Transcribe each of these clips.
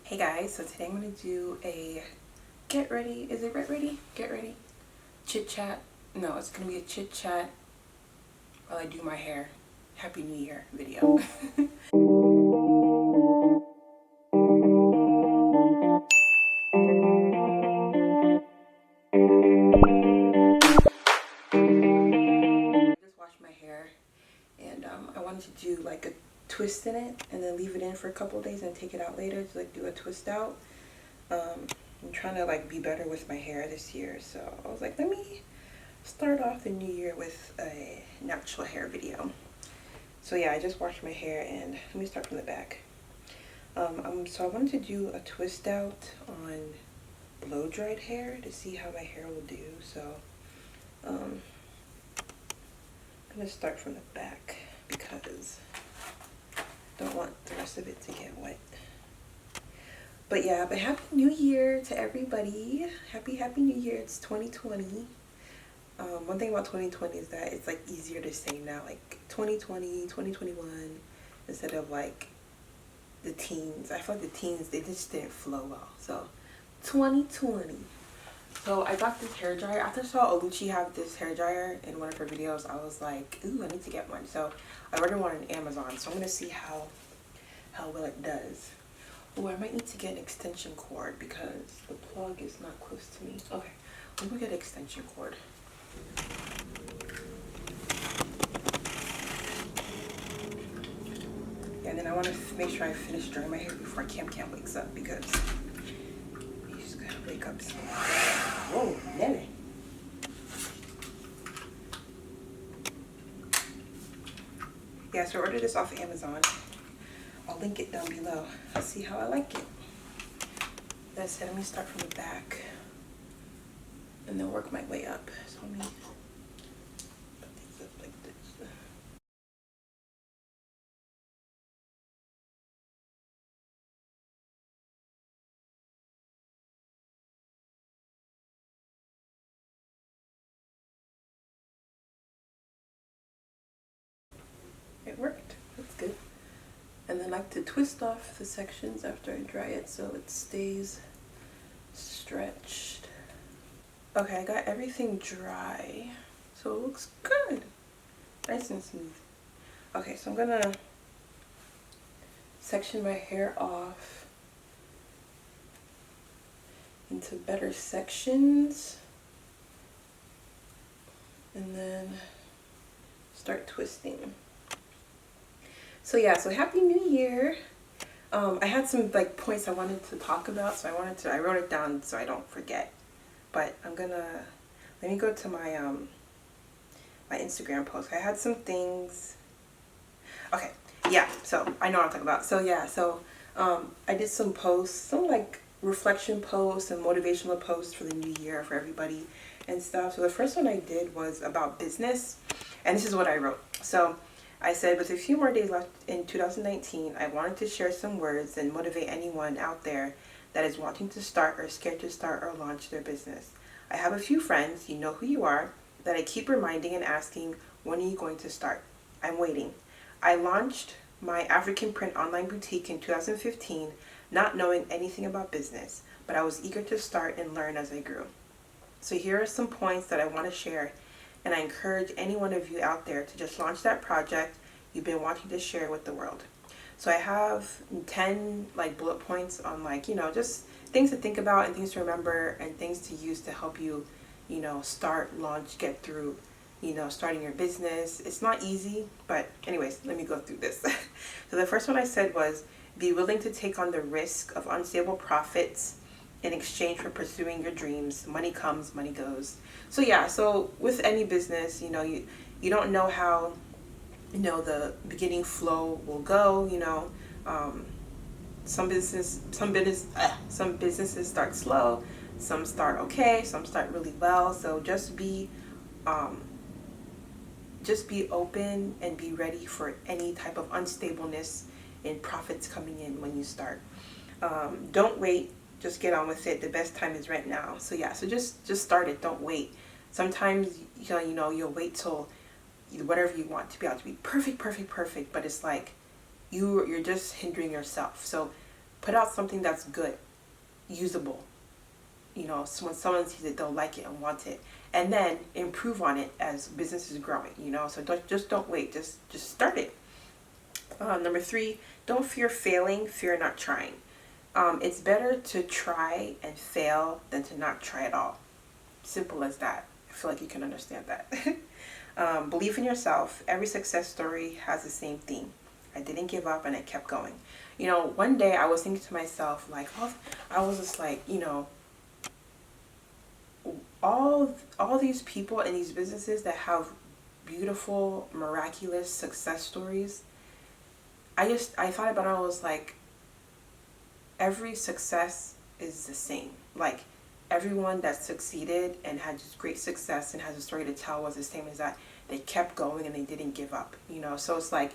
Hey guys, so today I'm going to do a get ready, is it get ready? Get ready? Chit chat. No, it's going to be a chit chat while I do my hair. Happy New Year video. Just washed my hair and I wanted to do like a twist in it and then leave it in for a couple days and take it out later to like do a twist out. I'm trying to like be better with my hair this year, so I was like, let me start off the new year with a natural hair video. So yeah, I just washed my hair and let me start from the back. So I wanted to do a twist out on blow dried hair to see how my hair will do. So I'm gonna start from the back because I don't want the rest of it to get wet. But yeah, but happy new year to everybody. Happy new year. It's 2020. One thing about 2020 is that it's like easier to say now, like 2020, 2021, instead of like the teens. I feel like the teens, they just didn't flow well. So 2020. So I got this hair dryer. After I saw Oluchi have this hair dryer in one of her videos, I was like, ooh, I need to get one. So I ordered one on Amazon. So I'm gonna see how well it does. Oh, I might need to get an extension cord because the plug is not close to me. Okay, I'm gonna get an extension cord. Yeah, and then I want to make sure I finish drying my hair before Cam wakes up because he's gonna wake up soon. Whoa, Nelly. Yeah, so I ordered this off of Amazon. I'll link it down below. I'll see how I like it. That said, let me start from the back and then work my way up. So let me put these up like this. It worked. That's good. And then I like to twist off the sections after I dry it so it stays stretched. Okay, I got everything dry, so it looks good. Nice and smooth. Okay, so I'm gonna section my hair off into better sections and then start twisting. So yeah, so happy new year. I had some like points I wanted to talk about, so I wrote it down so I don't forget. But let me go to my my Instagram post. I had some things. Okay, yeah, so I know what I'm talking about. So yeah, so I did some posts, some like reflection posts and motivational posts for the new year for everybody and stuff. So the first one I did was about business, and this is what I wrote. So I said, with a few more days left in 2019, I wanted to share some words and motivate anyone out there that is wanting to start or scared to start or launch their business. I have a few friends, you know who you are, that I keep reminding and asking, when are you going to start? I'm waiting. I launched my African print online boutique in 2015, not knowing anything about business, but I was eager to start and learn as I grew. So here are some points that I want to share, and I encourage any one of you out there to just launch that project you've been wanting to share with the world. So I have 10 like bullet points on like, just things to think about and things to remember and things to use to help you, start, launch, get through, starting your business. It's not easy, but anyways, let me go through this. So the first one I said was, be willing to take on the risk of unstable profits in exchange for pursuing your dreams. Money comes, money goes. So yeah, so with any business, you don't know how, the beginning flow will go. Some businesses start slow, some start okay, some start really well. So just be open and be ready for any type of unstableness in profits coming in when you start. Don't wait, just get on with it. The best time is right now. So yeah, so just start it. Don't wait. Sometimes you'll wait till whatever you want to be able to be perfect, but it's like you're just hindering yourself. So put out something that's good, usable. You know, so when someone sees it, they'll like it and want it, and then improve on it as business is growing. You know, so don't wait. Just start it. Number 3, don't fear failing. Fear not trying. It's better to try and fail than to not try at all. Simple as that. I feel like you can understand that. Believe in yourself. Every success story has the same theme. I didn't give up and I kept going. You know, one day I was thinking to myself, like, oh, I was just like, you know, all these people in these businesses that have beautiful, miraculous success stories. I thought about it. I was like, every success is the same. Like, everyone that succeeded and had just great success and has a story to tell was the same as that. They kept going and they didn't give up. You know, so it's like,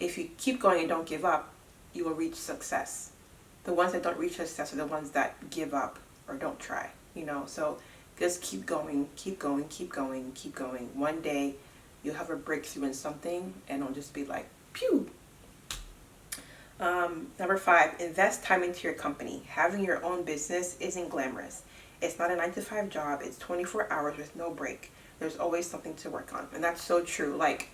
if you keep going and don't give up, you will reach success. The ones that don't reach success are the ones that give up or don't try. You know, so just keep going, keep going, keep going, keep going. One day you'll have a breakthrough in something and it'll just be like, pew. Number 5, invest time into your company. Having your own business isn't glamorous. It's not a 9-to-5 job. It's 24 hours with no break. There's always something to work on. And that's so true. Like,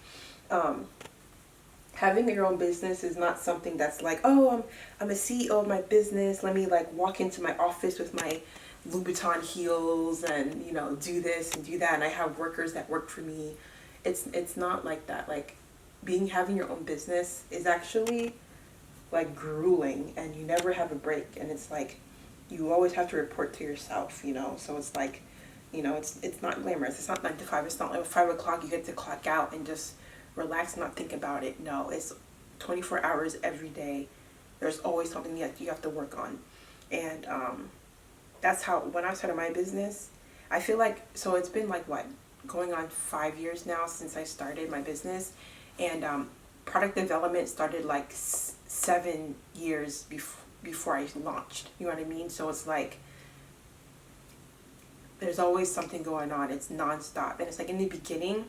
having your own business is not something that's like, oh, I'm a CEO of my business. Let me like walk into my office with my Louboutin heels and, you know, do this and do that. And I have workers that work for me. It's not like that. Like, having your own business is actually like grueling, and you never have a break, and it's like you always have to report to yourself, you know. So it's like, you know, it's not glamorous. It's not 9 to 5. It's not like 5 o'clock you get to clock out and just relax and not think about it. No, it's 24 hours every day. There's always something that you have to work on. And that's how, when I started my business, I feel like, so it's been like what, going on 5 years now since I started my business. And product development started like 7 years before I launched. You know what I mean? So it's like there's always something going on. It's nonstop. And it's like in the beginning,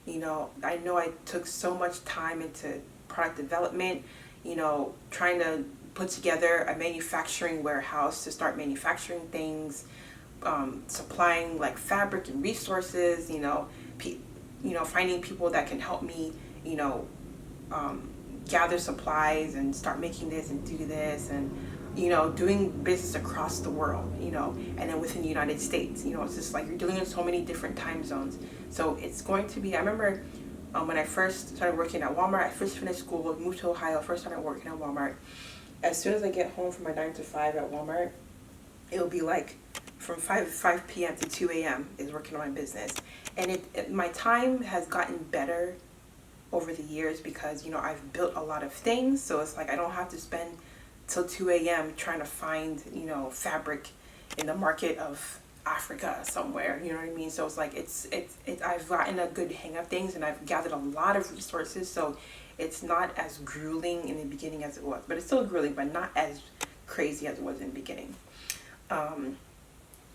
you know I took so much time into product development, you know, trying to put together a manufacturing warehouse to start manufacturing things, supplying like fabric and resources, you know, finding people that can help me, you know, gather supplies and start making this and do this, and, you know, doing business across the world, you know, and then within the United States, you know, it's just like you're dealing in so many different time zones. So it's going to be, I remember when I first started working at Walmart, I first finished school, moved to Ohio, first started working at Walmart. As soon as I get home from my 9 to 5 at Walmart, it'll be like from 5 p.m. to 2 a.m. is working on my business. And my time has gotten better over the years because, you know, I've built a lot of things. So it's like I don't have to spend till 2 a.m. trying to find, you know, fabric in the market of Africa somewhere, you know what I mean? So it's like I've gotten a good hang of things, and I've gathered a lot of resources. So it's not as grueling in the beginning as it was, but it's still grueling, but not as crazy as it was in the beginning.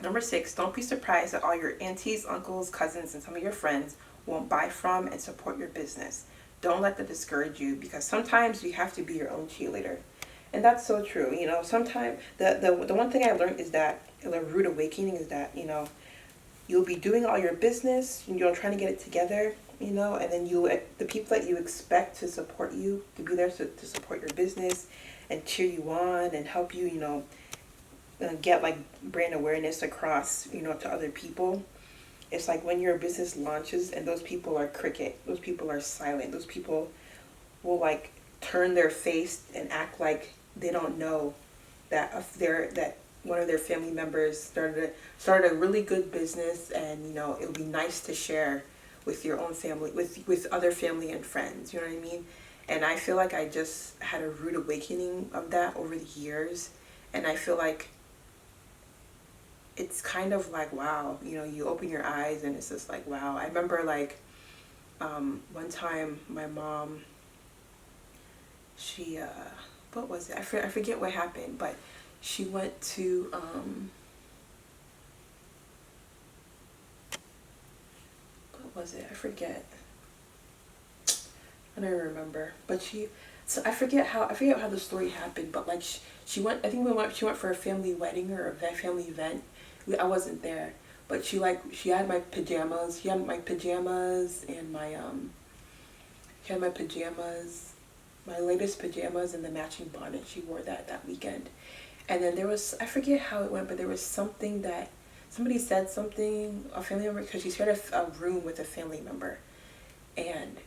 Number 6, don't be surprised that all your aunties, uncles, cousins, and some of your friends won't buy from and support your business. Don't let that discourage you, because sometimes you have to be your own cheerleader. And that's so true. You know, sometimes the one thing I learned is that the rude awakening is that, you know, you'll be doing all your business, you know, trying to get it together, you know, and then the people that you expect to support you, to be there to support your business and cheer you on and help you, you know, get like brand awareness across, you know, to other people. It's like when your business launches and those people are cricket, those people are silent, those people will like turn their face and act like they don't know that that one of their family members started a really good business, and, you know, it would be nice to share with your own family, with other family and friends, you know what I mean? And I feel like I just had a rude awakening of that over the years, and I feel like it's kind of like, wow, you know, you open your eyes and it's just like, wow. I remember like one time my mom, she what was it? I forget what happened, but she went to what was it? I forget. I don't remember, but so I forget how the story happened, but like she went, I think she went for a family wedding or a family event. I wasn't there, but she had my pajamas, and she had my pajamas, my latest pajamas and the matching bonnet. She wore that weekend. And then there was, I forget how it went, but there was something that somebody said something, a family member, because she shared a room with a family member, and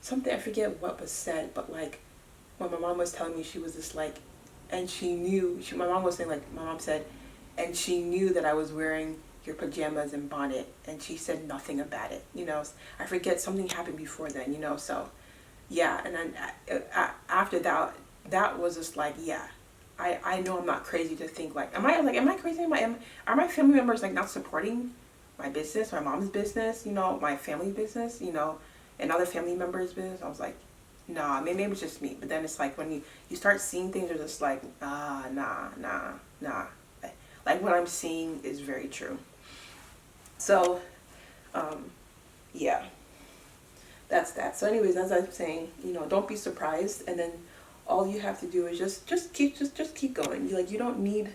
something, I forget what was said, but like when my mom was telling me, she was just like, and she knew, my mom was saying, like, my mom said, and she knew that I was wearing your pajamas and bonnet, and she said nothing about it, you know. I forget, something happened before then, you know, so yeah. And then after that, that was just like, yeah, I know I'm not crazy to think like, am I crazy? Are my family members like not supporting my business, my mom's business, you know, my family business, you know, and other family members' business? I was like, nah, maybe it was just me. But then it's like when you start seeing things, you're just like, nah. Like what I'm seeing is very true. So, yeah, that's that. So anyways, as I'm saying, you know, don't be surprised. And then all you have to do is just keep going. You don't need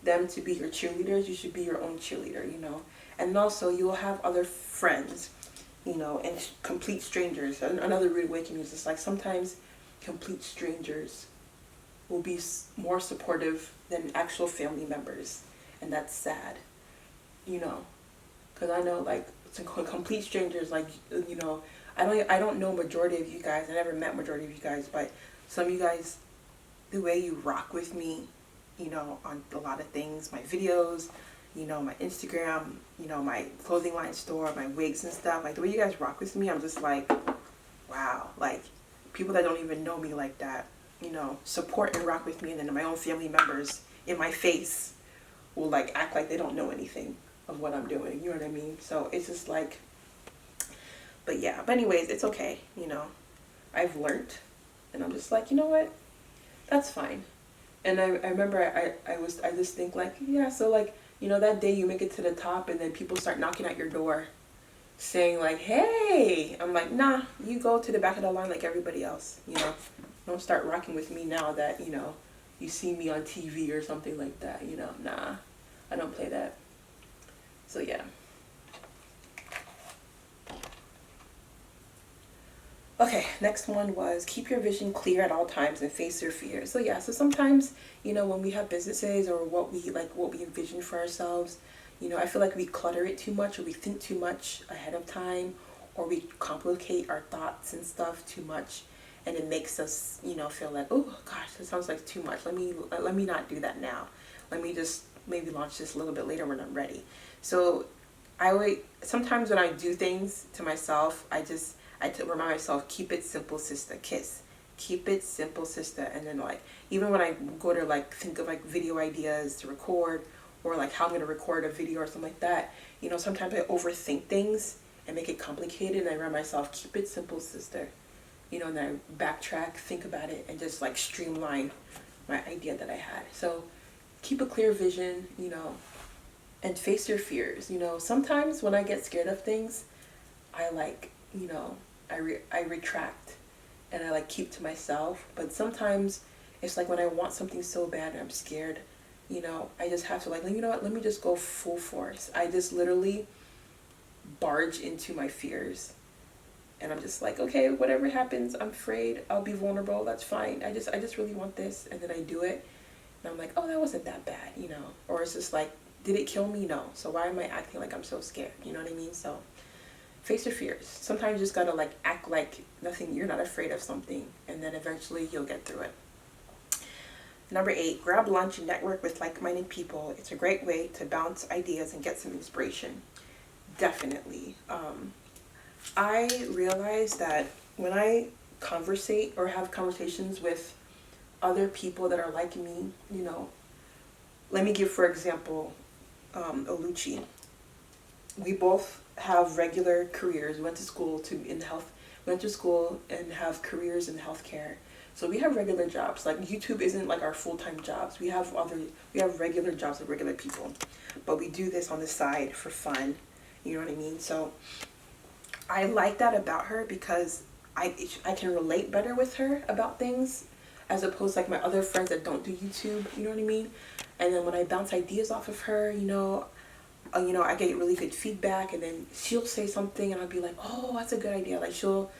them to be your cheerleaders. You should be your own cheerleader, you know. And also you'll have other friends, you know, and complete strangers. Another rude awakening is just like sometimes complete strangers will be more supportive than actual family members, and that's sad, you know, because I know like some complete strangers, like, you know, I don't know majority of you guys. I never met majority of you guys, but some of you guys, the way you rock with me, you know, on a lot of things, my videos, you know, my Instagram, you know, my clothing line store, my wigs and stuff, like the way you guys rock with me, I'm just like, wow, like people that don't even know me like that, you know, support and rock with me, and then my own family members in my face will like act like they don't know anything of what I'm doing, you know what I mean? So it's just like, but yeah, but anyways, it's okay, you know, I've learned, and I'm just like, you know what, that's fine. And I remember I just think like, yeah, so like, you know, that day you make it to the top and then people start knocking at your door saying like, hey, I'm like, nah, you go to the back of the line like everybody else, you know. Don't start rocking with me now that, you know, you see me on TV or something like that, you know. Nah, I don't play that. So yeah. Okay, next one was keep your vision clear at all times and face your fears. So yeah, so sometimes, you know, when we have businesses or what we envision for ourselves, you know, I feel like we clutter it too much, or we think too much ahead of time, or we complicate our thoughts and stuff too much, and it makes us, you know, feel like, oh gosh, that sounds like too much. Let me not do that now. Let me just maybe launch this a little bit later when I'm ready. So sometimes when I do things to myself, I remind myself, keep it simple, sister, kiss. Keep it simple, sister. And then like, even when I go to like think of like video ideas to record, or like how I'm going to record a video or something like that, you know, sometimes I overthink things and make it complicated, and I remind myself, keep it simple, sister. You know, and then I backtrack, think about it, and just like streamline my idea that I had. So keep a clear vision, you know, and face your fears. You know, sometimes when I get scared of things, I like, you know, I retract and I like keep to myself. But sometimes it's like when I want something so bad and I'm scared, you know, I just have to like, you know what, let me just go full force. I just literally barge into my fears, and I'm just like, okay, whatever happens, I'm afraid, I'll be vulnerable, that's fine. I just really want this, and then I do it, and I'm like, oh, that wasn't that bad, you know. Or it's just like, did it kill me? No. So why am I acting like I'm so scared? You know what I mean? So face your fears. Sometimes you just gotta like act like nothing, you're not afraid of something, and then eventually you'll get through it. Number 8, grab lunch and network with like-minded people. It's a great way to bounce ideas and get some inspiration. Definitely. I realize that when I conversate or have conversations with other people that are like me, you know, let me give, for example, Oluchi. We both have regular careers. We went to school and have careers in healthcare. So we have regular jobs. Like YouTube isn't like our full-time jobs. We have regular jobs with regular people. But we do this on the side for fun. You know what I mean? So I like that about her, because I can relate better with her about things, as opposed to like my other friends that don't do YouTube, you know what I mean? And then when I bounce ideas off of her, I get really good feedback, and then she'll say something and I'll be like, oh, that's a good idea. Like she'll,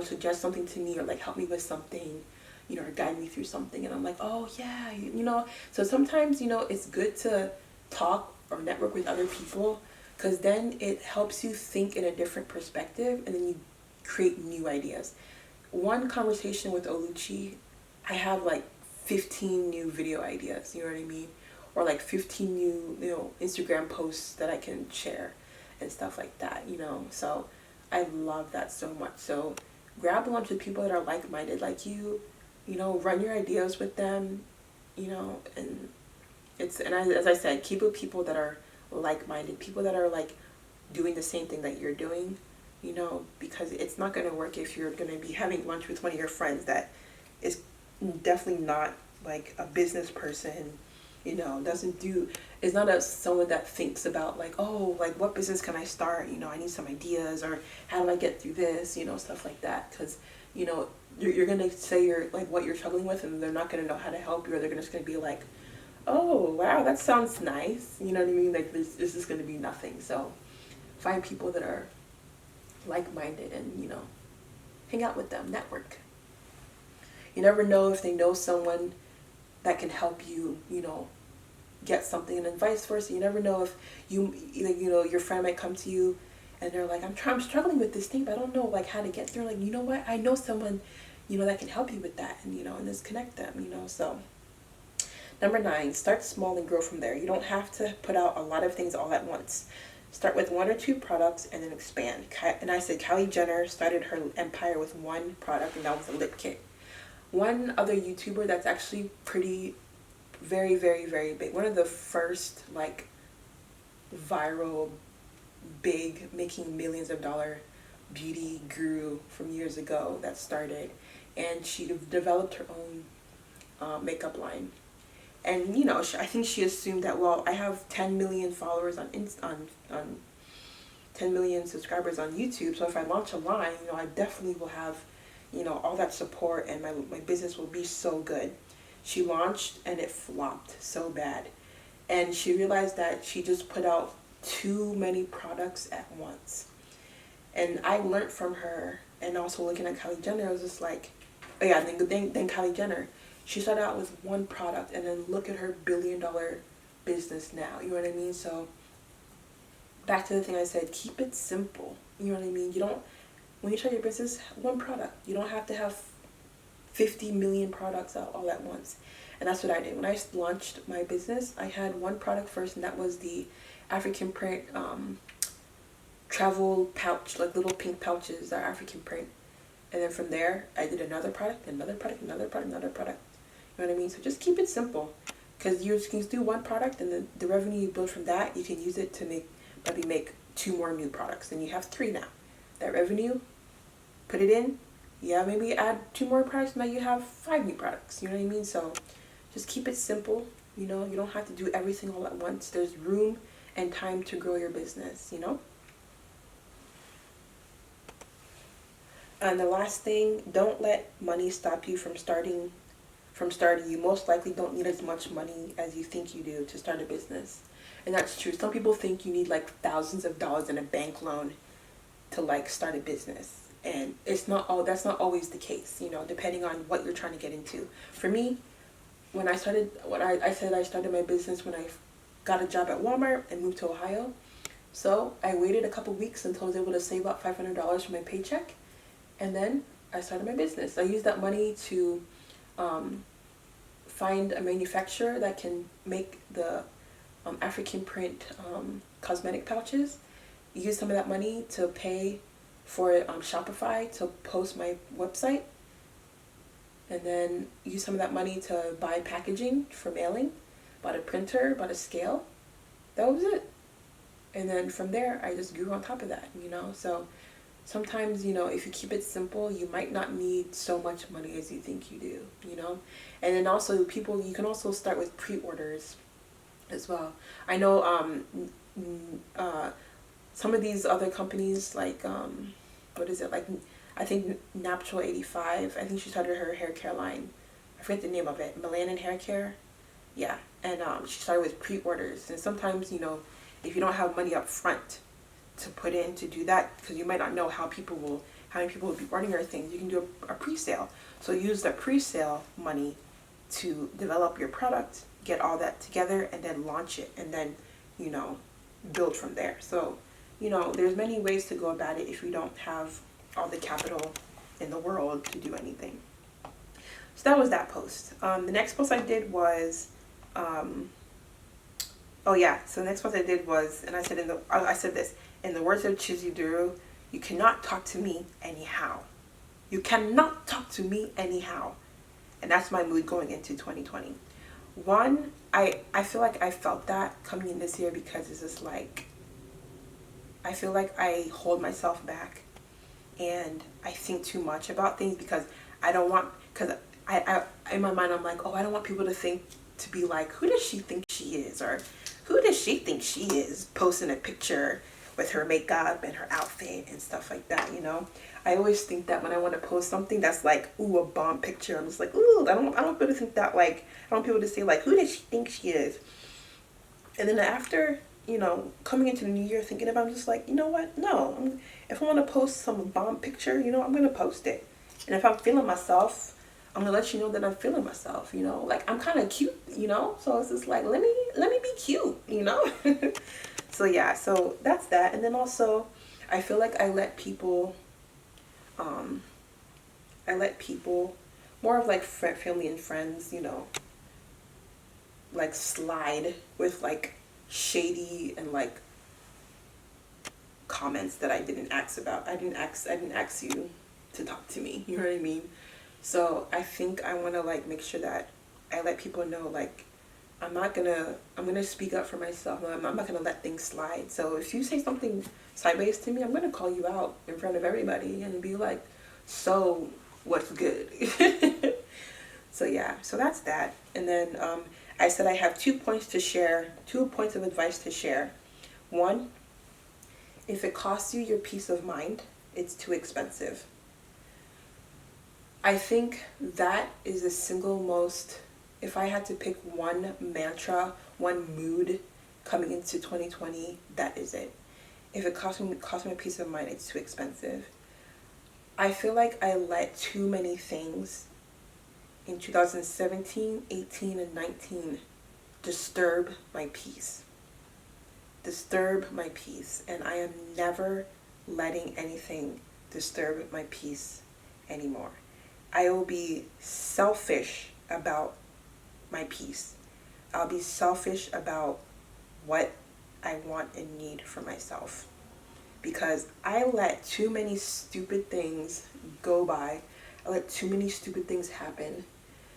suggest something to me, or like help me with something, or guide me through something, and I'm like, oh yeah, So sometimes, it's good to talk or network with other people, because then it helps you think in a different perspective, and then you create new ideas. One conversation with Oluchi, I have like 15 new video ideas, you know what I mean? Or like 15 new, Instagram posts that I can share and stuff like that, So I love that so much. So grab lunch with people that are like-minded like you, run your ideas with them, and as I said, keep with people that are like-minded, people that are like doing the same thing that you're doing, because it's not going to work if you're going to be having lunch with one of your friends that is definitely not like a business person, is not someone that thinks about like, oh, like what business can I start? I need some ideas, or how do I get through this? Stuff like that. Because, you're going to say what you're struggling with, and they're not going to know how to help you, or they're just going to be like, oh, wow, that sounds nice. You know what I mean? Like this is going to be nothing. So find people that are like-minded and, hang out with them, network. You never know if they know someone that can help you, get something, and then vice versa. You never know if your friend might come to you and they're like, I'm struggling with this thing, but I don't know like how to get through. Like, you know what? I know someone, that can help you with that, and and just connect them, So number 9, start small and grow from there. You don't have to put out a lot of things all at once. Start with 1 or 2 products and then expand. And I said Kylie Jenner started her empire with 1 product, and that was a lip kit. One other YouTuber that's actually pretty, very, very, very big, one of the first like viral, big, making millions of dollar beauty guru from years ago that started, and she developed her own makeup line. And I think she assumed that, well, I have 10 million followers on 10 million subscribers on YouTube, so if I launch a line, I definitely will have all that support, and my business will be so good. She launched and it flopped so bad. And she realized that she just put out too many products at once. And I learned from her, and also looking at Kylie Jenner, I was just like, oh yeah, then Kylie Jenner. She started out with 1 product, and then look at her billion-dollar business now. You know what I mean? So back to the thing I said, keep it simple. You know what I mean? When you start your business, 1 product. You don't have to have 50 million products out all at once. And that's what I did. When I launched my business, I had 1 product first, and that was the African print travel pouch, like little pink pouches that are African print. And then from there, I did another product, another product, another product, another product. You know what I mean? So just keep it simple, because you can do 1 product, and then the revenue you build from that, you can use it to make 2 more new products. Then you have 3 now. That revenue, put it in, maybe add 2 more products, now you have 5 new products. You know what I mean? So just keep it simple. You don't have to do everything all at once. There's room and time to grow your business, And the last thing, don't let money stop you from starting. You most likely don't need as much money as you think you do to start a business. And that's true. Some people think you need like thousands of dollars in a bank loan to like start a business. And that's not always the case, depending on what you're trying to get into. For me, when I started my business when I got a job at Walmart and moved to Ohio. So I waited a couple weeks until I was able to save up $500 from my paycheck. And then I started my business. I used that money to find a manufacturer that can make the African print cosmetic pouches. Use some of that money to pay for Shopify to post my website. And then use some of that money to buy packaging for mailing. Bought a printer, bought a scale. That was it. And then from there, I just grew on top of that, So sometimes, if you keep it simple, you might not need so much money as you think you do, And then also you can also start with pre-orders as well. I know some of these other companies like, like I think Natural 85, I think she started her hair care line. I forget the name of it. Melanin Hair Care. Yeah. And she started with pre-orders. And sometimes, you know, if you don't have money up front to put in to do that, because you might not know how many people will be ordering your things, you can do a pre-sale. So use the pre-sale money to develop your product, get all that together, and then launch it, and then, you know, build from there. So, you know, there's many ways to go about it if you don't have all the capital in the world to do anything. So that was that post. The next post I did was, oh yeah, so the next post I did was, and I said this, in the words of Chiziduru, you cannot talk to me anyhow. You cannot talk to me anyhow. And that's my mood going into 2020. One, I feel like I felt that coming in this year because it's just like, I feel like I hold myself back and I think too much about things because I don't want, because I in my mind I'm like, oh, I don't want people to be like, who does she think she is? Or who does she think she is posting a picture with her makeup and her outfit and stuff like that, you know? I always think that when I want to post something that's like, ooh, a bomb picture, I'm just like, ooh, I don't want people to think that, like, I don't want people to say like, who does she think she is? And then after, you know, coming into the new year thinking about it, I'm just like, you know what? No, if I want to post some bomb picture, you know, I'm going to post it. And if I'm feeling myself, I'm going to let you know that I'm feeling myself, you know? Like, I'm kind of cute, you know? So it's just like, let me be cute, you know? So yeah, so that's that. And then also, I feel like I let people, more of like family and friends, you know, like slide with like shady and like comments that I didn't ask about. I didn't ask you to talk to me. You know what I mean? So I think I want to like make sure that I let people know, like, I'm gonna speak up for myself. I'm not gonna let things slide. So if you say something sideways to me, I'm gonna call you out in front of everybody and be like, so what's good? So yeah, so that's that. And then I said I have 2 points to share, 2 points of advice to share. One, if it costs you your peace of mind, it's too expensive. I think that is the single most, if I had to pick one mantra, one mood coming into 2020, that is it. If it costs me a peace of mind, it's too expensive. I feel like I let too many things in 2017, 18, and 19 disturb my peace. Disturb my peace. And I am never letting anything disturb my peace anymore. I will be selfish about my peace. I'll be selfish about what I want and need for myself. Because I let too many stupid things go by. I let too many stupid things happen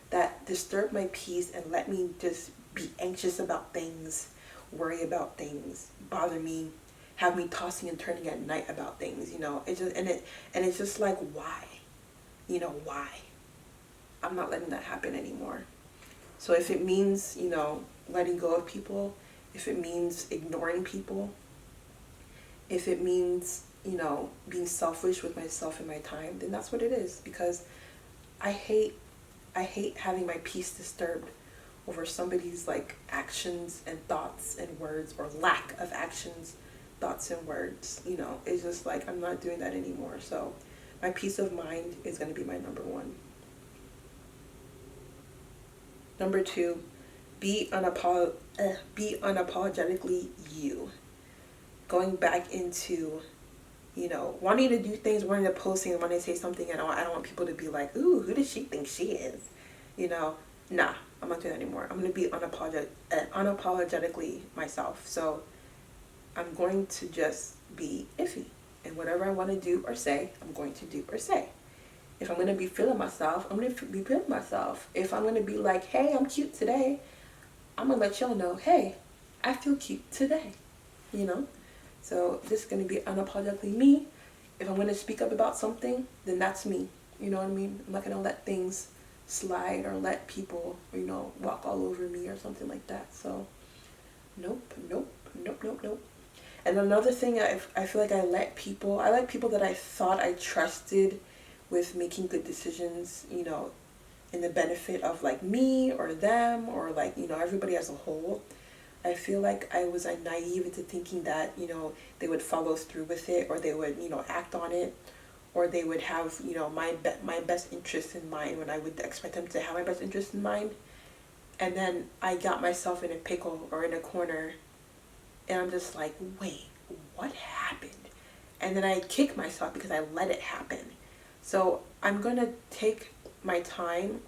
that disturb my peace and let me just be anxious about things, worry about things, bother me, have me tossing and turning at night about things, you know. It's just like, why? You know, why? I'm not letting that happen anymore. So if it means, you know, letting go of people, if it means ignoring people, if it means, you know, being selfish with myself and my time, then that's what it is. Because I hate having my peace disturbed over somebody's like actions and thoughts and words, or lack of actions, thoughts and words. You know, it's just like, I'm not doing that anymore. So my peace of mind is going to be my number one. Number two, be unapologetically you. Going back into, you know, wanting to do things, wanting to post things, wanting to say something, and I don't want people to be like, ooh, who does she think she is? You know, nah, I'm not doing that anymore. I'm going to be unapologetically myself. So I'm going to just be Ify. And whatever I want to do or say, I'm going to do or say. If I'm going to be feeling myself, I'm going to be feeling myself. If I'm going to be like, hey, I'm cute today, I'm going to let y'all know, hey, I feel cute today, you know? So this is going to be unapologetically me. If I'm going to speak up about something, then that's me. You know what I mean? I'm not going to let things slide or let people, you know, walk all over me or something like that. So nope. And another thing, I feel like I let people that I thought I trusted with making good decisions, you know, in the benefit of like me or them or like, you know, everybody as a whole. I feel like I was naive into thinking that, you know, they would follow through with it, or they would, you know, act on it, or they would have, you know, my best interest in mind when I would expect them to have my best interest in mind. And then I got myself in a pickle or in a corner, and I'm just like, wait, what happened? And then I kick myself because I let it happen. So I'm going to take my time,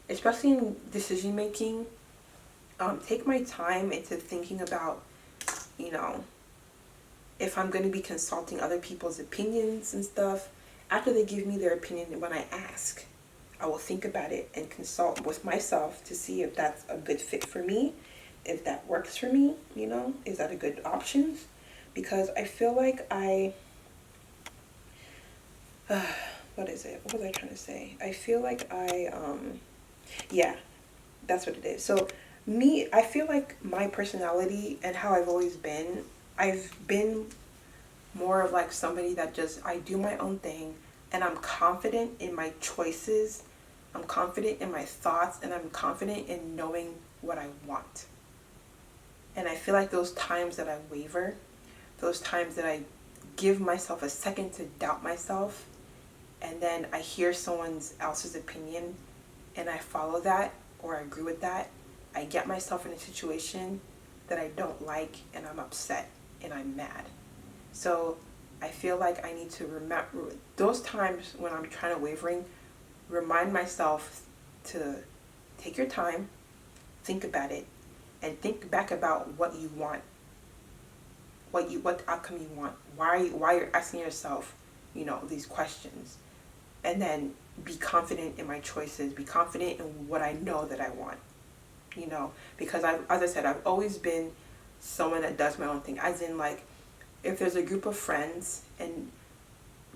especially in decision making, take my time into thinking about, you know, if I'm going to be consulting other people's opinions and stuff. After they give me their opinion, when I ask, I will think about it and consult with myself to see if that's a good fit for me, if that works for me, you know, is that a good option? Because I feel like what is it? What was I trying to say? I feel like yeah, that's what it is. So me, I feel like my personality and how I've been more of like somebody that just, I do my own thing, and I'm confident in my choices, I'm confident in my thoughts, and I'm confident in knowing what I want. And I feel like those times that I waver, those times that I give myself a second to doubt myself, and then I hear someone else's opinion and I follow that or I agree with that, I get myself in a situation that I don't like, and I'm upset and I'm mad. So I feel like I need to remember those times when I'm trying to wavering, remind myself to take your time, think about it, and think back about what you want, what outcome you want, why you're asking yourself, you know, these questions, and then be confident in my choices, be confident in what I know that I want, you know, because as I said, I've always been someone that does my own thing, as in like, if there's a group of friends and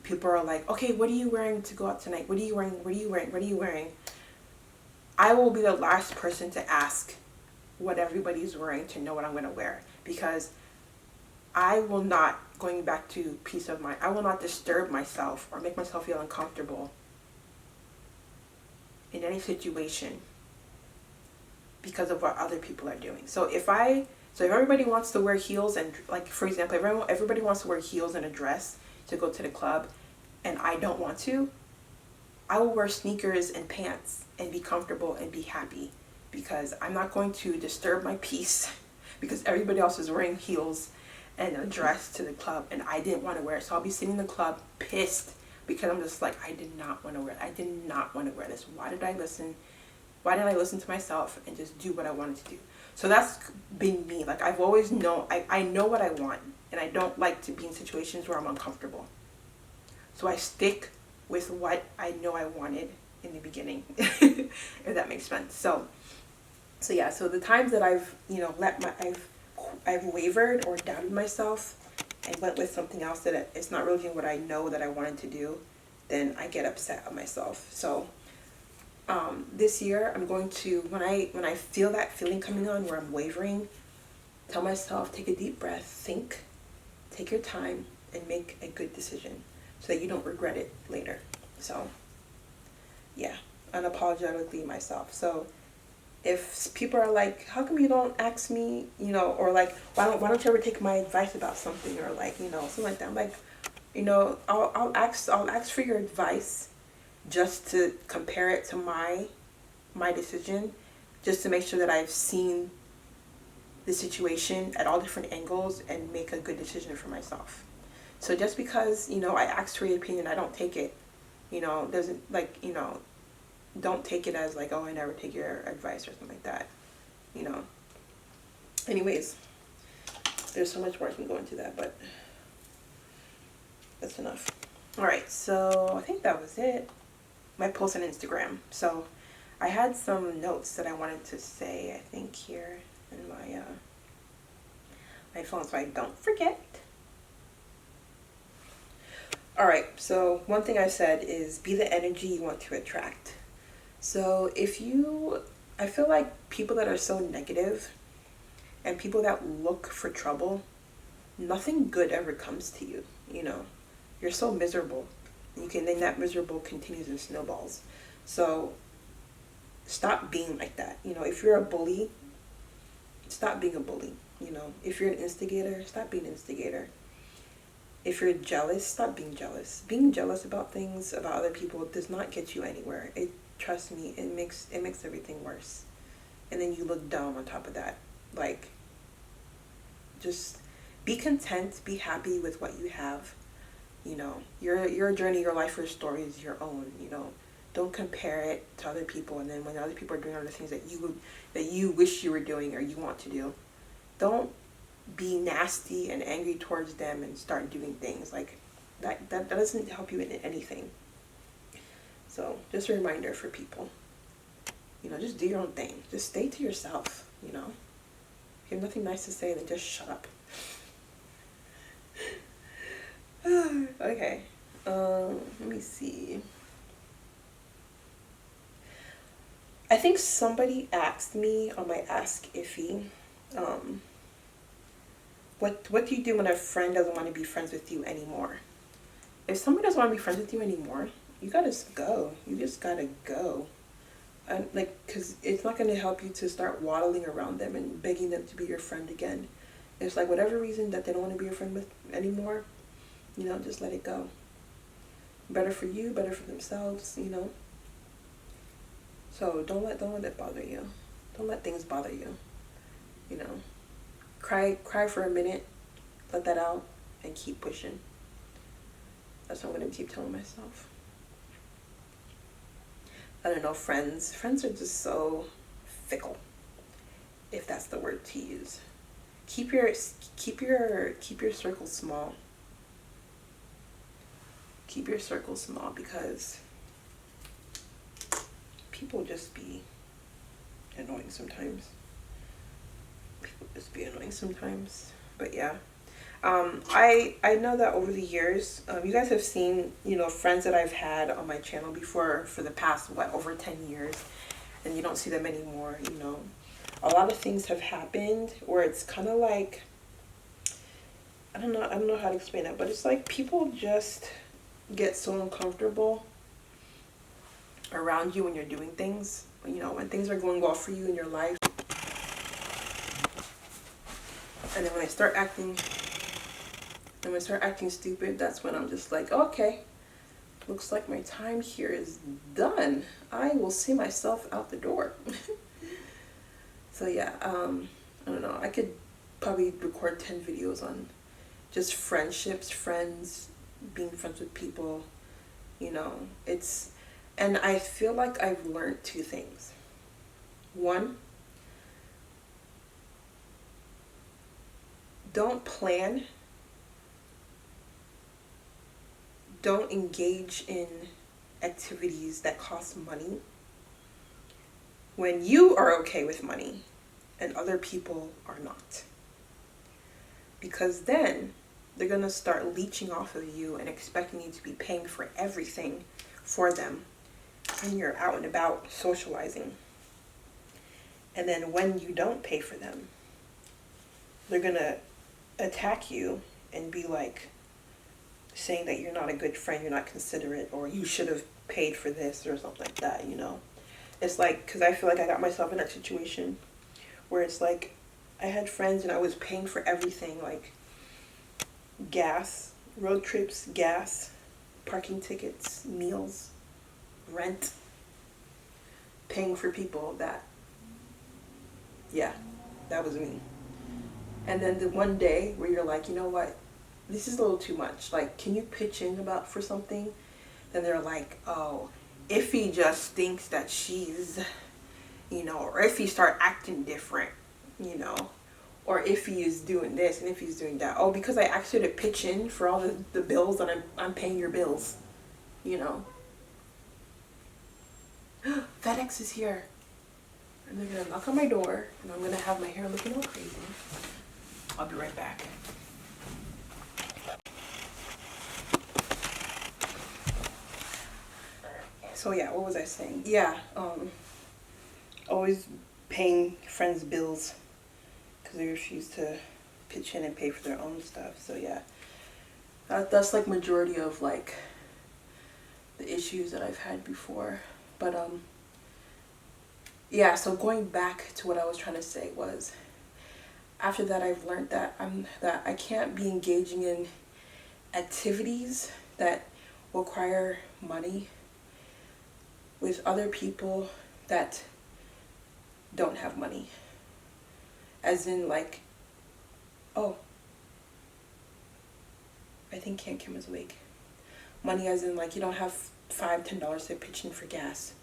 people are like, okay, what are you wearing to go out tonight? What are you wearing? What are you wearing? What are you wearing? I will be the last person to ask what everybody's wearing to know what I'm going to wear, because I will not, going back to peace of mind, I will not disturb myself or make myself feel uncomfortable in any situation because of what other people are doing. So if everybody wants to wear heels, and like, for example, everybody wants to wear heels and a dress to go to the club, and I don't want to, I will wear sneakers and pants and be comfortable and be happy, because I'm not going to disturb my peace because everybody else is wearing heels and a dress to the club and I didn't want to wear it. So I'll be sitting in the club pissed because I'm just like, I did not want to wear it. I did not want to wear this. Why did I listen to myself and just do what I wanted to do? So that's been me. Like, I've always known, I know what I want, and I don't like to be in situations where I'm uncomfortable. So I stick with what I know I wanted in the beginning, if that makes sense. So yeah, so the times that I've, you know, I've wavered or doubted myself and went with something else that it's not really what I know that I wanted to do, then I get upset at myself. So this year I'm going to, when I feel that feeling coming on where I'm wavering, tell myself, take a deep breath, think, take your time, and make a good decision so that you don't regret it later. So yeah, unapologetically myself. So if people are like, how come you don't ask me, you know, or like, why don't you ever take my advice about something, or like, you know, something like that, I'm like, you know, I'll ask for your advice just to compare it to my decision, just to make sure that I've seen the situation at all different angles and make a good decision for myself. So just because, you know, I asked for your opinion, I don't take it, you know, doesn't, like, you know, don't take it as like, oh, I never take your advice or something like that, you know. Anyways, there's so much more I can go into that, but that's enough. All right, so I think that was it. My post on Instagram. So I had some notes that I wanted to say, I think, here in my phone, so I don't forget. All right, so one thing I said is be the energy you want to attract. So I feel like people that are so negative and people that look for trouble, nothing good ever comes to you, you know. You're so miserable. Then that miserable continues and snowballs. So stop being like that. If you're a bully, stop being a bully. If you're an instigator, stop being an instigator. If you're jealous, stop being jealous. Being jealous about things, about other people, does not get you anywhere. Trust me, it makes everything worse. And then you look dumb on top of that. Like, just be content, be happy with what you have. Your journey, your life, your story is your own. Don't compare it to other people. And then when other people are doing other things that you wish you were doing or you want to do, don't be nasty and angry towards them and start doing things like that. That doesn't help you in anything. So just a reminder for people, just do your own thing. Just stay to yourself. If you have nothing nice to say, then just shut up. Okay. Let me see. I think somebody asked me on my Ask Ify, what do you do when a friend doesn't want to be friends with you anymore? If somebody doesn't want to be friends with you anymore, you gotta go. You just gotta go. And because it's not going to help you to start waddling around them and begging them to be your friend again. It's like whatever reason that they don't want to be your friend with anymore, just let it go. Better for you, better for themselves, So don't let it bother you. Don't let things bother you. Cry for a minute, let that out, and keep pushing. That's what I'm going to keep telling myself. I don't know, friends. Friends are just so fickle, if that's the word to use. Keep your circle small. Keep your circle small because people just be annoying sometimes. But yeah. I know that over the years, you guys have seen, friends that I've had on my channel before for the past, over 10 years, and you don't see them anymore, A lot of things have happened where it's kind of like, I don't know how to explain it, but it's like people just get so uncomfortable around you when you're doing things, when things are going well for you in your life. And then when I start acting stupid, that's when I'm just like, okay, looks like my time here is done. I will see myself out the door. So yeah, I don't know. I could probably record 10 videos on just friendships, being friends with people, and I feel like I've learned two things. One, don't engage in activities that cost money when you are okay with money and other people are not. Because then they're going to start leeching off of you and expecting you to be paying for everything for them when you're out and about socializing. And then when you don't pay for them, they're going to attack you and be like, saying that you're not a good friend, you're not considerate, or you should have paid for this or something like that, It's like, because I feel like I got myself in that situation where it's like I had friends and I was paying for everything, like gas, road trips, gas, parking tickets, meals, rent, paying for people that was me. And then the one day where you're like, you know what, this is a little too much. Like, can you pitch in for something? Then they're like, oh, Ify just thinks that she's, or Ify start acting different, or Ify is doing this and Ify's doing that. Oh, because I asked you to pitch in for all the bills and I'm paying your bills, FedEx is here. And they're gonna knock on my door and I'm gonna have my hair looking all crazy. I'll be right back. So yeah, what was I saying? Yeah, always paying friends' bills because they refuse to pitch in and pay for their own stuff. So yeah, that's like majority of like the issues that I've had before. But yeah, so going back to what I was trying to say was, after that I've learned that I can't be engaging in activities that require money with other people that don't have money. As in, like, oh, I think Kim is awake. Money as in, like, you don't have $5-10 to pitch in for gas.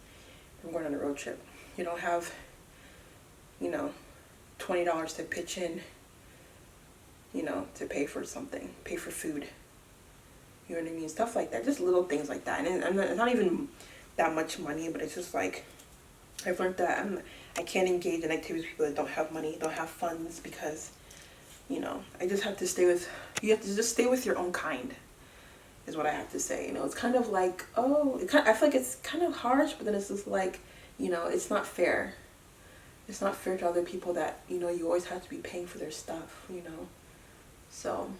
I'm going on a road trip. You don't have, you know, $20 to pitch in, you know, to pay for something, pay for food. You know what I mean? Stuff like that. Just little things like that. And it's not even that much money, but it's just like, I've learned that I can't engage in activities with people that don't have money, don't have funds, because, you know, I just have to you have to just stay with your own kind, is what I have to say. You know, it's kind of like, I feel like it's kind of harsh, but then it's just like, you know, it's not fair. It's not fair to other people that, you know, you always have to be paying for their stuff, you know. So,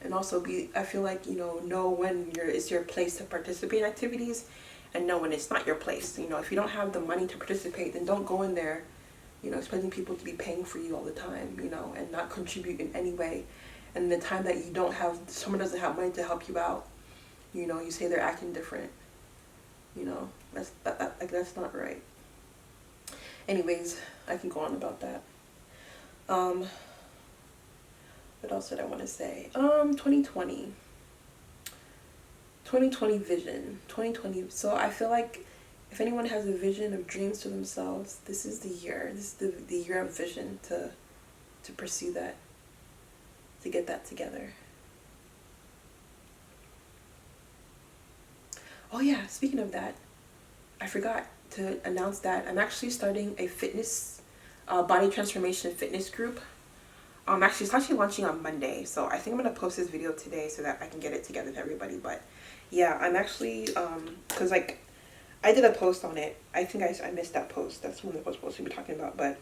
and also I feel like, you know when it's your place to participate in activities, and know when it's not your place. You know, if you don't have the money to participate, then don't go in there, you know, expecting people to be paying for you all the time, you know, and not contribute in any way. And the time that someone doesn't have money to help you out, you know, you say they're acting different. You know, that's not right. Anyways, I can go on about that. What else did I want to say? 2020 vision. 2020. So I feel like if anyone has a vision of dreams to themselves, this is the year. This is the year of vision to pursue that, to get that together. Oh yeah, speaking of that, I forgot to announce that I'm actually starting a fitness, body transformation fitness group. It's actually launching on Monday, so I think I'm gonna post this video today so that I can get it together with everybody. But yeah, I'm actually, cause like, I did a post on it. I think I missed that post. That's one that I was supposed to be talking about, but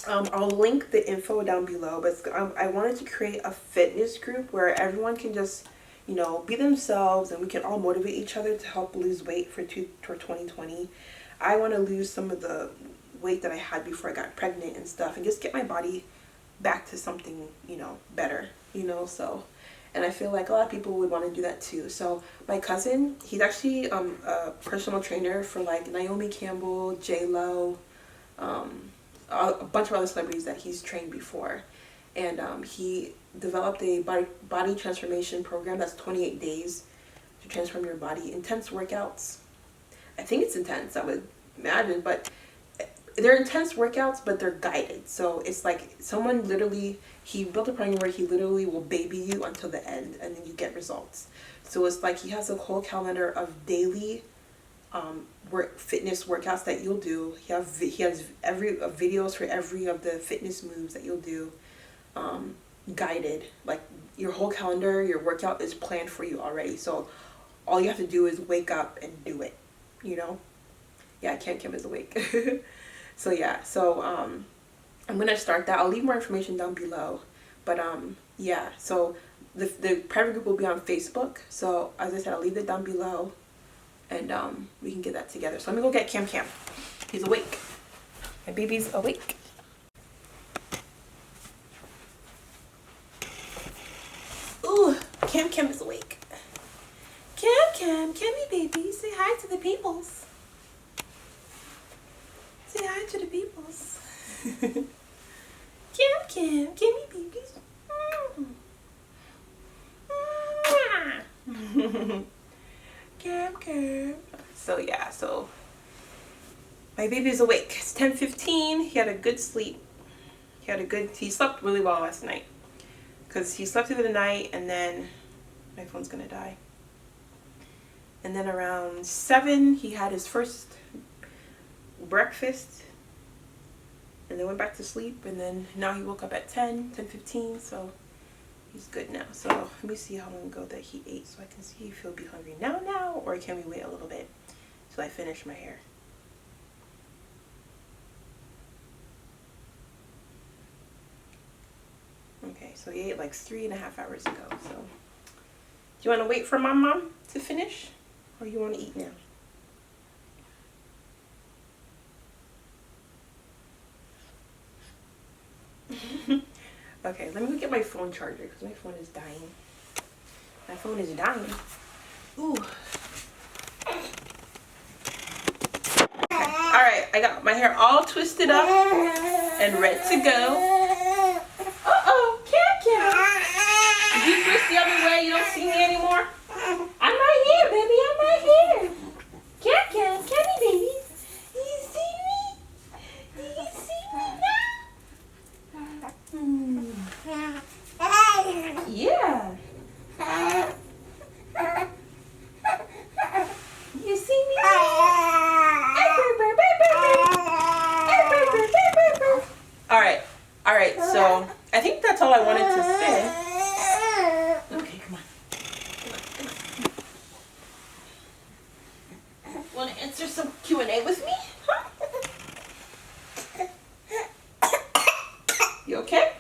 I'll link the info down below. But I wanted to create a fitness group where everyone can just, you know, be themselves, and we can all motivate each other to help lose weight for 2020. I want to lose some of the weight that I had before I got pregnant and stuff, and just get my body back to something, you know, better, you know. So, and I feel like a lot of people would want to do that too. So my cousin, he's actually a personal trainer for like Naomi Campbell, J-Lo, a bunch of other celebrities that he's trained before. And he developed a body transformation program that's 28 days to transform your body. Intense workouts. I think it's intense, I would imagine, but they're intense workouts, but they're guided. So it's like he built a program where he literally will baby you until the end, and then you get results. So it's like he has a whole calendar of daily fitness workouts that you'll do. He has videos for every of the fitness moves that you'll do, guided. Like your whole calendar, your workout is planned for you already. So all you have to do is wake up and do it, you know? Yeah, Kim is awake. So yeah, so I'm gonna start that. I'll leave more information down below. But yeah, so the private group will be on Facebook. So as I said, I'll leave it down below, and we can get that together. So let me go get Kim. He's awake. My baby's awake. Ooh, Kim is awake. Kimmy baby, say hi to the peoples. Say hi to the peoples. Kimmy babies. Kim. So yeah, so my baby's awake. It's 10:15. He had a good sleep. He slept really well last night. Because he slept through the night, and then my phone's gonna die. And then around 7, he had his first breakfast, and then went back to sleep, and then now he woke up at 10:15, so he's good now. So let me see how long ago that he ate, so I can see if he'll be hungry now, or can we wait a little bit till I finish my hair. Okay, so he ate like 3.5 hours ago, so you want to wait for my mom to finish? Or you want to eat now? Okay, let me go get my phone charger because my phone is dying. My phone is dying. Ooh. Alright, I got my hair all twisted up and ready to go. Uh-oh, Cat. Did you twist the other way? You don't see me anymore? I'm right here, baby. I'm right here. Cat, Catty baby. You see me? Do you see me now? Yeah. You see me? All right. So I think that's all I wanted to say. Okay, come on. Want to answer some Q&A with me? Huh? You okay?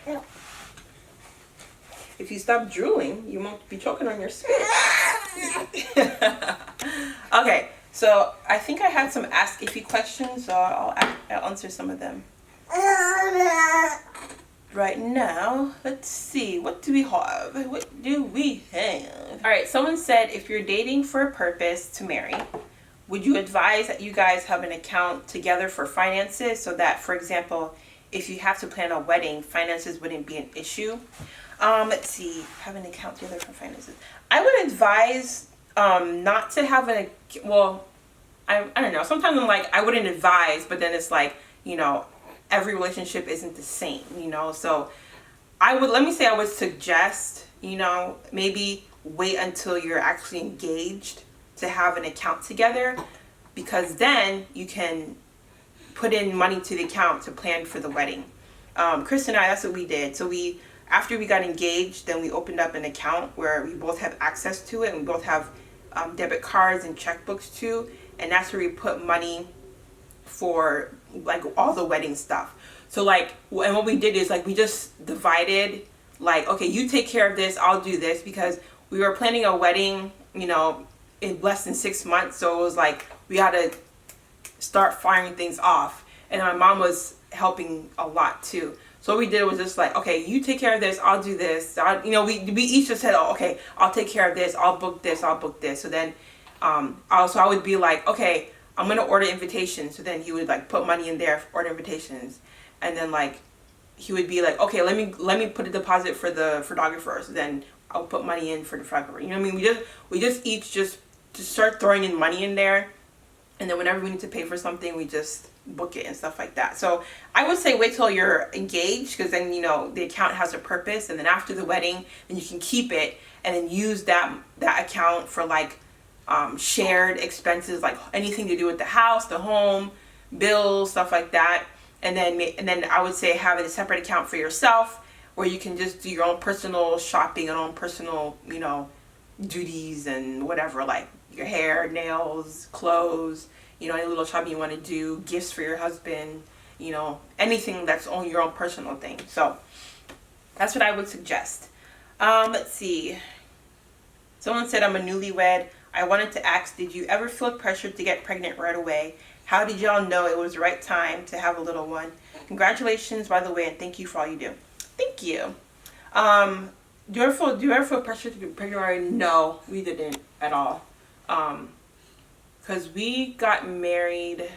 If you stop drooling, you won't be choking on your spit. Okay, so I think I had some Ask Ify questions, so I'll answer some of them. Right now, let's see, what do we have? All right, someone said, if you're dating for a purpose to marry, would you advise that you guys have an account together for finances so that, for example, if you have to plan a wedding, finances wouldn't be an issue? Let's see, have an account together for finances. I would advise not to have I don't know. Sometimes I'm like, I wouldn't advise, but then it's like, every relationship isn't the same, So I would suggest, maybe wait until you're actually engaged to have an account together, because then you can put in money to the account to plan for the wedding. Chris and I, that's what we did. So after we got engaged, then we opened up an account where we both have access to it, and we both have debit cards and checkbooks too, and that's where we put money for like all the wedding stuff. So like, and what we did is like, we just divided, like, okay, you take care of this, I'll do this, because we were planning a wedding, in less than 6 months. So it was like, we had to start firing things off, and my mom helping a lot too. So what we did was just like, okay, you take care of this, I'll do this. We each just said, oh, okay, I'll take care of this, I'll book this, I'll book this. So then, also I would be like, okay, I'm gonna order invitations. So then he would like put money in there for order invitations, and then like he would be like, okay, let me put a deposit for the photographer. So then I'll put money in for the photographer. You know what I mean? We just each just start throwing in money in there, and then whenever we need to pay for something, we just book it and stuff like that. So I would say wait till you're engaged, because then the account has a purpose, and then after the wedding, then you can keep it and then use that account for like shared expenses, like anything to do with the house, the home, bills, stuff like that. And then I would say have a separate account for yourself, where you can just do your own personal shopping and own personal duties and whatever, like your hair, nails, clothes, any little shopping you want to do, gifts for your husband, anything that's on your own personal thing. So that's what I would suggest. Let's see. Someone said, I'm a newlywed. I wanted to ask, did you ever feel pressured to get pregnant right away? How did y'all know it was the right time to have a little one? Congratulations, by the way, and thank you for all you do. Thank you. Do you ever feel pressured to get pregnant right away? No, we didn't at all. Because we got married,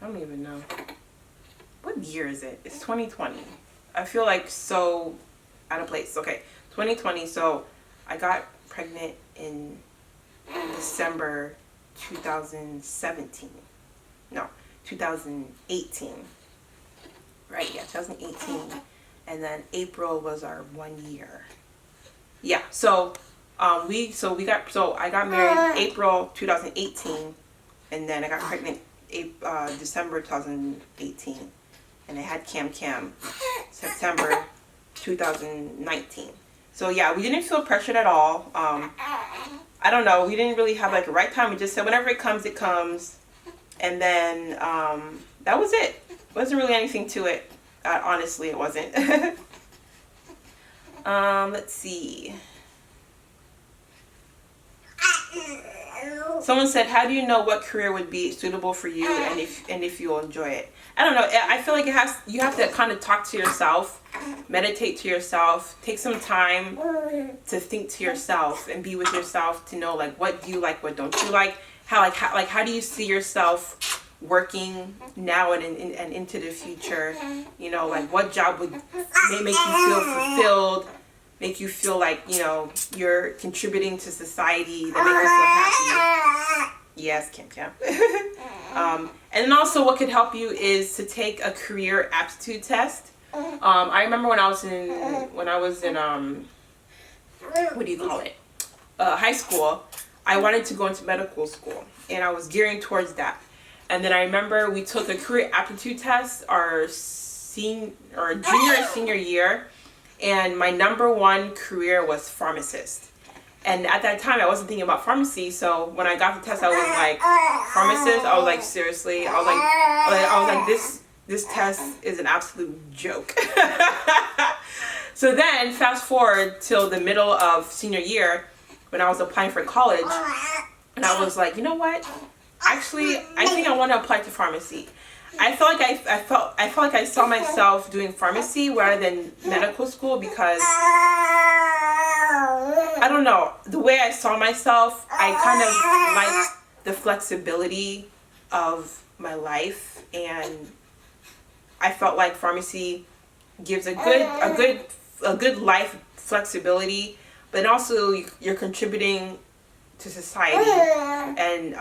I don't even know. What year is it? It's 2020. I feel like so out of place. Okay, 2020. So I got pregnant in December 2017. No, 2018. Right, yeah, 2018. And then April was our 1 year. Yeah, so I got married April 2018, and then I got pregnant December 2018, and I had Cam September 2019. So yeah, we didn't feel pressured at all. I don't know, we didn't really have like a right time. We just said whenever it comes, it comes, and then that was it. Wasn't really anything to it. Honestly, it wasn't. Let's see. Someone said, how do you know what career would be suitable for you and if you'll enjoy it? I don't know. I feel like you have to kind of talk to yourself, meditate to yourself, take some time to think to yourself and be with yourself to know like what do you like, what don't you like, how do you see yourself working now and into the future, you know, like what job would make you feel fulfilled, make you feel like, you know, you're contributing to society, that makes you feel happy. Yes, Kim. And then also what could help you is to take a career aptitude test. I remember when I was in what do you call it? High school, I wanted to go into medical school and I was gearing towards that. And then I remember we took a career aptitude test our junior and senior year, and my number one career was pharmacist. And at that time I wasn't thinking about pharmacy, so when I got the test I was like, pharmacist? I was like, seriously? I was like this test is an absolute joke. So then fast forward till the middle of senior year when I was applying for college, and I was like, you know what? Actually, I think I want to apply to pharmacy. I felt like I saw myself doing pharmacy rather than medical school because I don't know, the way I saw myself, I kind of liked the flexibility of my life, and I felt like pharmacy gives a good life flexibility, but also you're contributing to society and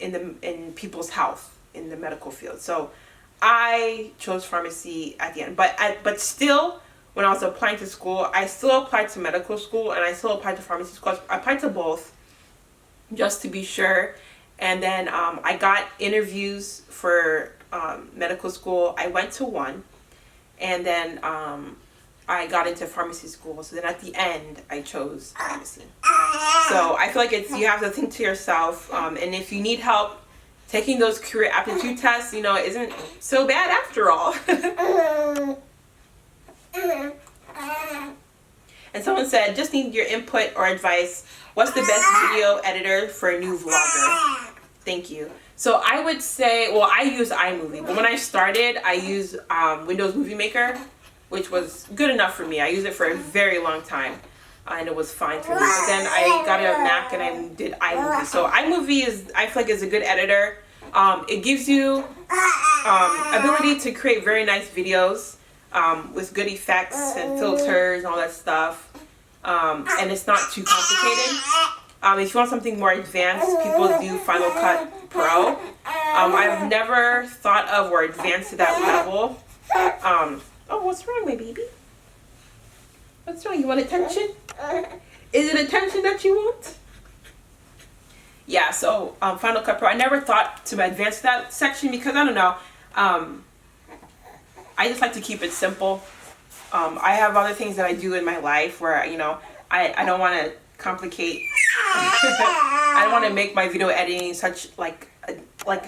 in people's health in the medical field. So I chose pharmacy at the end, but still when I was applying to school, I still applied to medical school and I still applied to pharmacy school. I applied to both just to be sure, and then I got interviews for medical school. I went to one, and then I got into pharmacy school. So then at the end, I chose pharmacy. So I feel like you have to think to yourself, and if you need help taking those career aptitude tests, you know, it isn't so bad after all. And someone said, just need your input or advice. What's the best video editor for a new vlogger? Thank you. So I would say, well, I use iMovie, but when I started, I used Windows Movie Maker, which was good enough for me. I used it for a very long time, and it was fine for me. But then I got a Mac and I did iMovie. So iMovie I feel like is a good editor. It gives you ability to create very nice videos with good effects and filters and all that stuff. And it's not too complicated. If you want something more advanced, people do Final Cut Pro. I've never thought of or advanced to that level. Oh, what's wrong, my baby? What's wrong? You want attention? Is it attention that you want? Yeah, so Final Cut Pro. I never thought to advance that section because, I don't know, I just like to keep it simple. I have other things that I do in my life where, you know, I don't want to complicate. I don't want to make my video editing such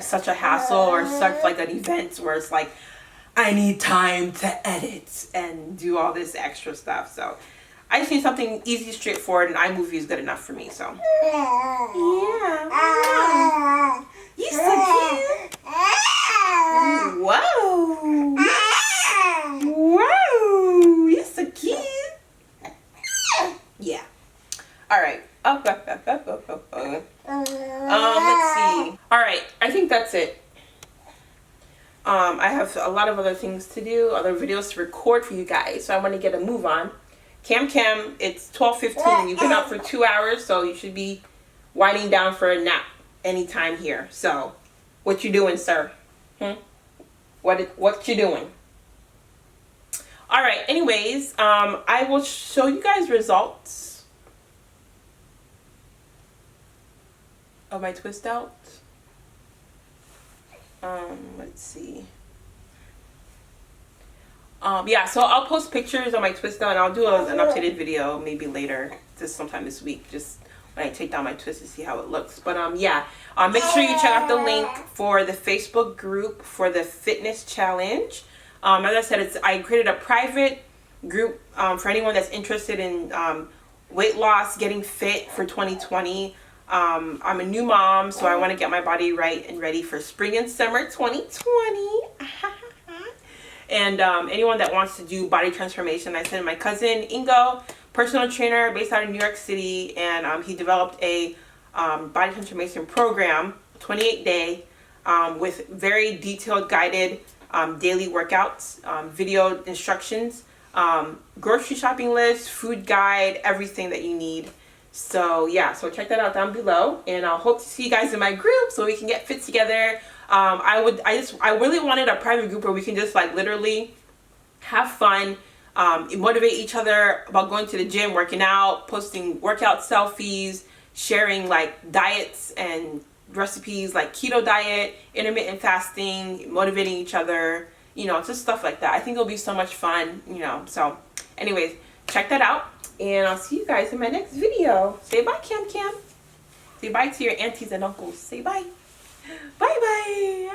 such a hassle or such like an event where it's like I need time to edit and do all this extra stuff. So I just need something easy, straightforward, and iMovie is good enough for me. So yeah, you so cute. Whoa, whoa, you're so cute. Yeah. All right. Let's see. All right. I think that's it. I have a lot of other things to do, other videos to record for you guys, so I want to get a move on. Cam, it's 12:15. You've been up for 2 hours, so you should be winding down for a nap anytime here. So, what you doing, sir? What you doing? All right. Anyways, I will show you guys results of my twist out. Let's see. Yeah, so I'll post pictures of my twist out, and I'll do an updated video maybe later, just sometime this week, just when I take down my twist to see how it looks. But yeah, make sure you check out the link for the Facebook group for the fitness challenge. As I said, I created a private group for anyone that's interested in weight loss, getting fit for 2020. I'm a new mom, so I want to get my body right and ready for spring and summer 2020. And anyone that wants to do body transformation, I sent my cousin Ingo, personal trainer based out of New York City, and he developed a body transformation program, 28-day, with very detailed guided daily workouts, video instructions, grocery shopping list, food guide, everything that you need. So yeah, so check that out down below, and I'll hope to see you guys in my group so we can get fit together. I really wanted a private group where we can just like literally have fun, motivate each other about going to the gym, working out, posting workout selfies, sharing like diets and recipes like keto diet, intermittent fasting, motivating each other, you know, just stuff like that. I think it'll be so much fun, you know. So anyways, check that out, and I'll see you guys in my next video. Say bye, Cam. Say bye to your aunties and uncles. Say bye. Bye.